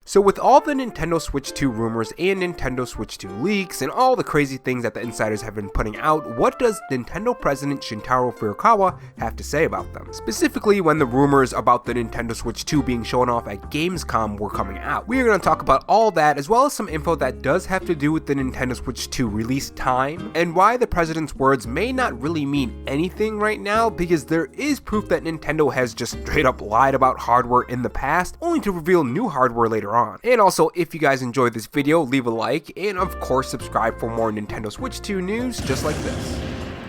So with all the Nintendo Switch 2 rumors and Nintendo Switch 2 leaks and all the crazy things that the insiders have been putting out, what does Nintendo President Shintaro Furukawa have to say about them? Specifically when the rumors about the Nintendo Switch 2 being shown off at Gamescom were coming out. We are going to talk about all that as well as some info that does have to do with the Nintendo Switch 2 release time and why the president's words may not really mean anything right now, because there is proof that Nintendo has just straight up lied about hardware in the past, only to reveal new hardware later on. And also, if you guys enjoyed this video, leave a like, and of course subscribe for more Nintendo Switch 2 news just like this.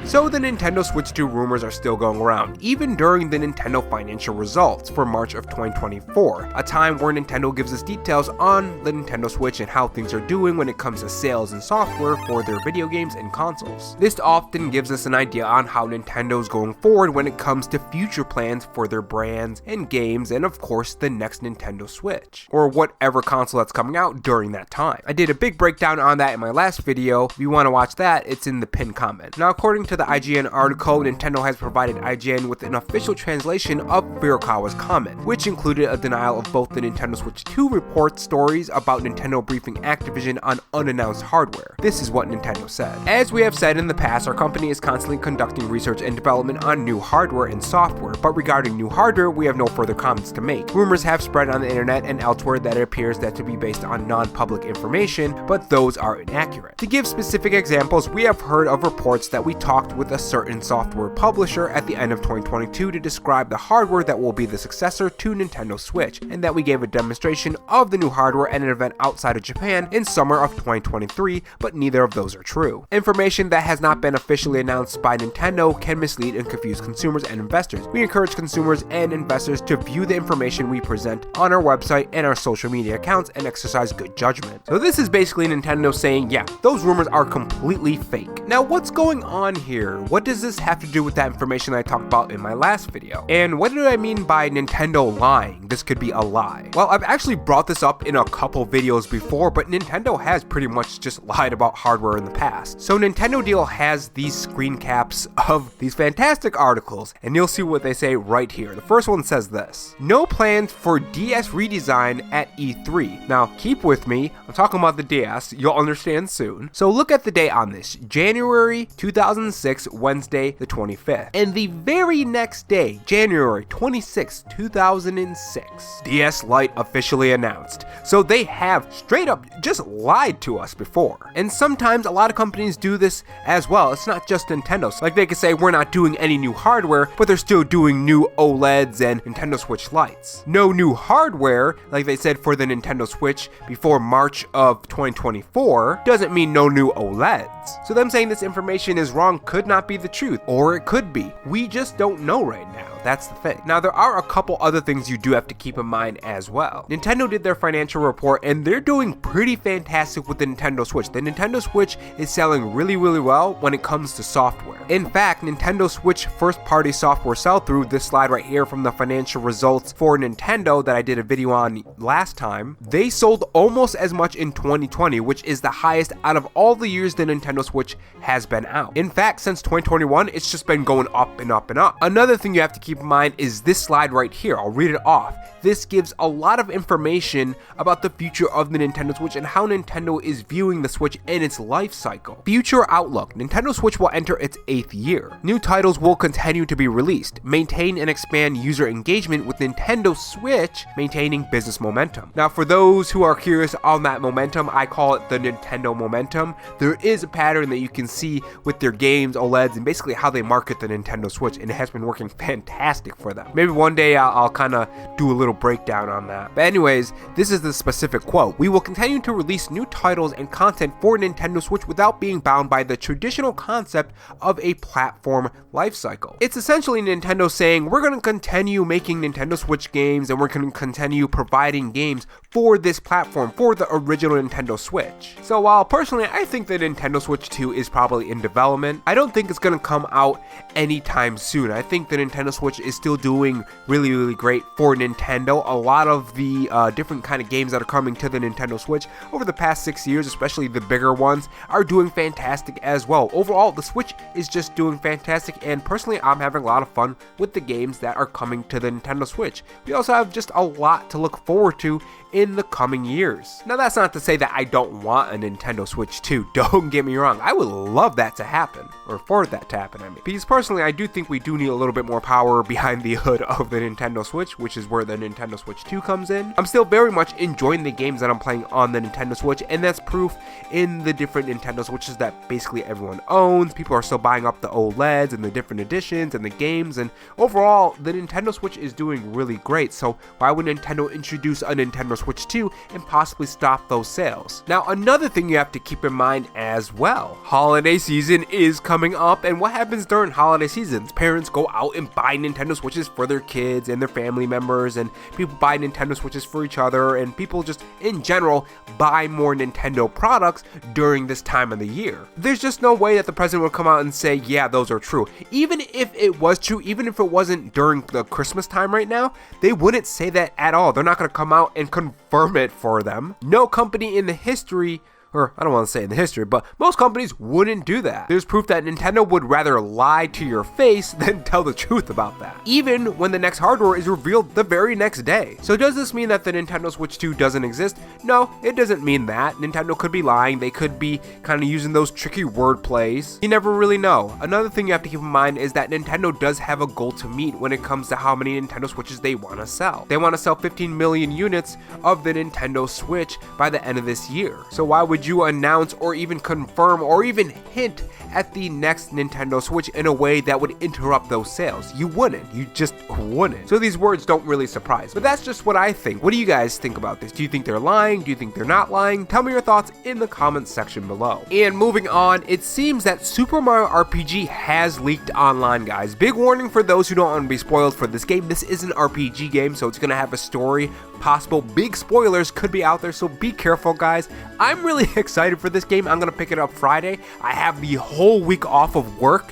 So the Nintendo Switch 2 rumors are still going around, even during the Nintendo financial results for March of 2024, a time where Nintendo gives us details on the Nintendo Switch and how things are doing when it comes to sales and software for their video games and consoles. This often gives us an idea on how Nintendo's going forward when it comes to future plans for their brands and games, and of course the next Nintendo Switch, or whatever console that's coming out during that time. I did a big breakdown on that in my last video. If you want to watch that, it's in the pinned comment. Now, according to the IGN article, Nintendo has provided IGN with an official translation of Furukawa's comment, which included a denial of both the Nintendo Switch 2 report stories about Nintendo briefing Activision on unannounced hardware. This is what Nintendo said. As we have said in the past, our company is constantly conducting research and development on new hardware and software, but regarding new hardware, we have no further comments to make. Rumors have spread on the internet and elsewhere that it appears that to be based on non-public information, but those are inaccurate. To give specific examples, we have heard of reports that we talked with a certain software publisher at the end of 2022 to describe the hardware that will be the successor to Nintendo Switch, and that we gave a demonstration of the new hardware at an event outside of Japan in summer of 2023, but neither of those are true. Information that has not been officially announced by Nintendo can mislead and confuse consumers and investors. We encourage consumers and investors to view the information we present on our website and our social media accounts and exercise good judgment. So this is basically Nintendo saying, yeah, those rumors are completely fake. Now, what's going on here? What does this have to do with that information I talked about in my last video? And what do I mean by Nintendo lying? This could be a lie. Well, I've actually brought this up in a couple videos before, but Nintendo has pretty much just lied about hardware in the past. So Nintendo Deal has these screen caps of these fantastic articles, and you'll see what they say right here. The first one says this: no plans for DS redesign at E3. Now, keep with me, I'm talking about the DS, you'll understand soon. So look at the date on this, January 2006, Wednesday the 25th. And the very next day, January 26, 2006, DS Lite officially announced. So they have straight up just lied to us before. And sometimes a lot of companies do this as well. It's not just Nintendo. So like they could say we're not doing any new hardware, but they're still doing new OLEDs and Nintendo Switch Lites. No new hardware, like they said for the Nintendo Switch before March of 2024, doesn't mean no new OLEDs. So them saying this information is wrong could not be the truth, or it could be. We just don't know right now. That's the thing. Now, there are a couple other things you do have to keep in mind as well. Nintendo did their financial report, and they're doing pretty fantastic with the Nintendo Switch. The Nintendo Switch is selling really well when it comes to software. In fact, Nintendo Switch first-party software sell-through, this slide right here from the financial results for Nintendo that I did a video on last time, they sold almost as much in 2020, which is the highest out of all the years the Nintendo Switch has been out. In fact, since 2021, it's just been going up and up and up. Another thing you have to keep in mind is this slide right here. I'll read it off. This gives a lot of information about the future of the Nintendo Switch and how Nintendo is viewing the Switch in its life cycle. Future outlook. Nintendo Switch will enter its 8th year. New titles will continue to be released. Maintain and expand user engagement with Nintendo Switch, maintaining business momentum. Now, for those who are curious on that momentum, I call it the Nintendo momentum. There is a pattern that you can see with their games, OLEDs, and basically how they market the Nintendo Switch, and it has been working fantastic for them. Maybe one day I'll kind of do a little breakdown on that. But anyways, this is the specific quote. We will continue to release new titles and content for Nintendo Switch without being bound by the traditional concept of a platform lifecycle. It's essentially Nintendo saying we're going to continue making Nintendo Switch games and we're going to continue providing games for this platform, for the original Nintendo Switch. So while personally I think the Nintendo Switch 2 is probably in development, I don't think it's going to come out anytime soon. I think the Nintendo Switch is still doing really great for Nintendo. A lot of the different kind of games that are coming to the Nintendo Switch over the past 6 years, especially the bigger ones, are doing fantastic as well. Overall, the Switch is just doing fantastic, and personally I'm having a lot of fun with the games that are coming to the Nintendo Switch. We also have just a lot to look forward to in the coming years. Now that's not to say that I don't want a Nintendo Switch 2, don't get me wrong, I would love that to happen, or for that to happen I mean. Because personally I do think we do need a little bit more power behind the hood of the Nintendo Switch, which is where the Nintendo Switch 2 comes in. I'm still very much enjoying the games that I'm playing on the Nintendo Switch, and that's proof in the different Nintendo Switches that basically everyone owns. People are still buying up the OLEDs and the different editions and the games, and overall the Nintendo Switch is doing really great, so why would Nintendo introduce a Nintendo Switch 2 and possibly stop those sales? Now another thing you have to keep in mind as well, holiday season is coming up, and what happens during holiday seasons? Parents go out and buy Nintendo Switches for their kids and their family members, and people buy Nintendo Switches for each other, and people just in general buy more Nintendo products during this time of the year. There's just no way that the president would come out and say, yeah, those are true. Even if it was true, even if it wasn't during the Christmas time right now, they wouldn't say that at all. They're not going to come out and confirm it for them. No company in the history, or I don't want to say in the history, but most companies wouldn't do that. There's proof that Nintendo would rather lie to your face than tell the truth about that, even when the next hardware is revealed the very next day. So does this mean that the Nintendo Switch 2 doesn't exist? No, it doesn't mean that. Nintendo could be lying. They could be kind of using those tricky word plays. You never really know. Another thing you have to keep in mind is that Nintendo does have a goal to meet when it comes to how many Nintendo Switches they want to sell. They want to sell 15 million units of the Nintendo Switch by the end of this year. So why would you announce or even confirm or even hint at the next Nintendo Switch in a way that would interrupt those sales? You wouldn't. You just wouldn't. So these words don't really surprise. But that's just what I think. What do you guys think about this? Do you think they're lying? Do you think they're not lying? Tell me your thoughts in the comments section below. And moving on, it seems that Super Mario RPG has leaked online, guys. Big warning for those who don't want to be spoiled for this game. This is an RPG game, so it's going to have a story. Possible big spoilers could be out there, so be careful, guys. I'm really excited for this game. I'm going to pick it up Friday. I have the whole week off of work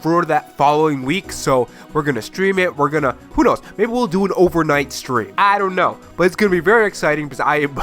for that following week, so we're gonna stream it. We're gonna, who knows, maybe we'll do an overnight stream. I don't know, but it's gonna be very exciting because I am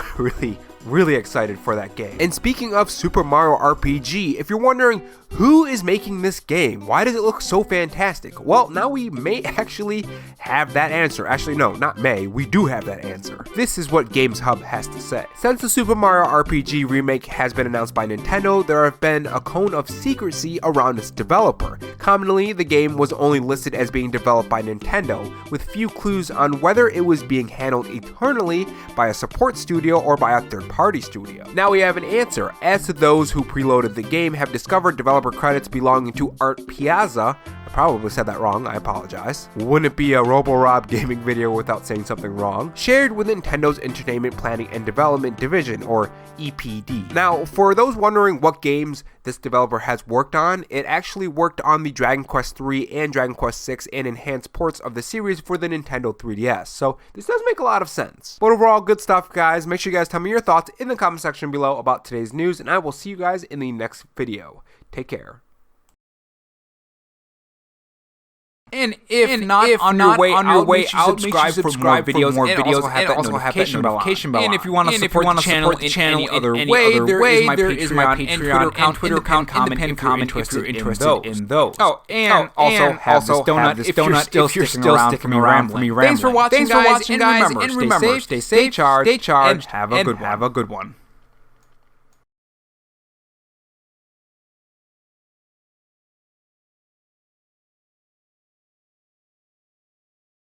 really excited for that game. And speaking of Super Mario RPG, if you're wondering who is making this game, why does it look so fantastic? Well, now we may actually have that answer. Actually, no, not may, we do have that answer. This is what Games Hub has to say. Since the Super Mario RPG remake has been announced by Nintendo, there have been a cone of secrecy around its developer. Commonly, the game was only listed as being developed by Nintendo, with few clues on whether it was being handled internally by a support studio or by a third-party studio. Now we have an answer, as to those who preloaded the game have discovered developer credits belonging to Art Piazza. I probably said that wrong, I apologize. Wouldn't be a Robo-Rob gaming video without saying something wrong. Shared with Nintendo's Entertainment Planning and Development Division, or EPD. Now, for those wondering what games this developer has worked on, it actually worked on the Dragon Quest III and Dragon Quest VI and enhanced ports of the series for the Nintendo 3DS. So this does make a lot of sense. But overall, good stuff, guys. Make sure you guys tell me your thoughts in the comment section below about today's news, and I will see you guys in the next video. Take care. And if not on your way out, make sure you subscribe for more videos, and also have that notification bell on. And if you want to support the channel in any other way, there is my Patreon and Twitter account, comment if you're interested in those. Oh, and also have this donut if you're still sticking around for me rambling. Thanks for watching, guys, and remember, stay safe, stay charged, and have a good one.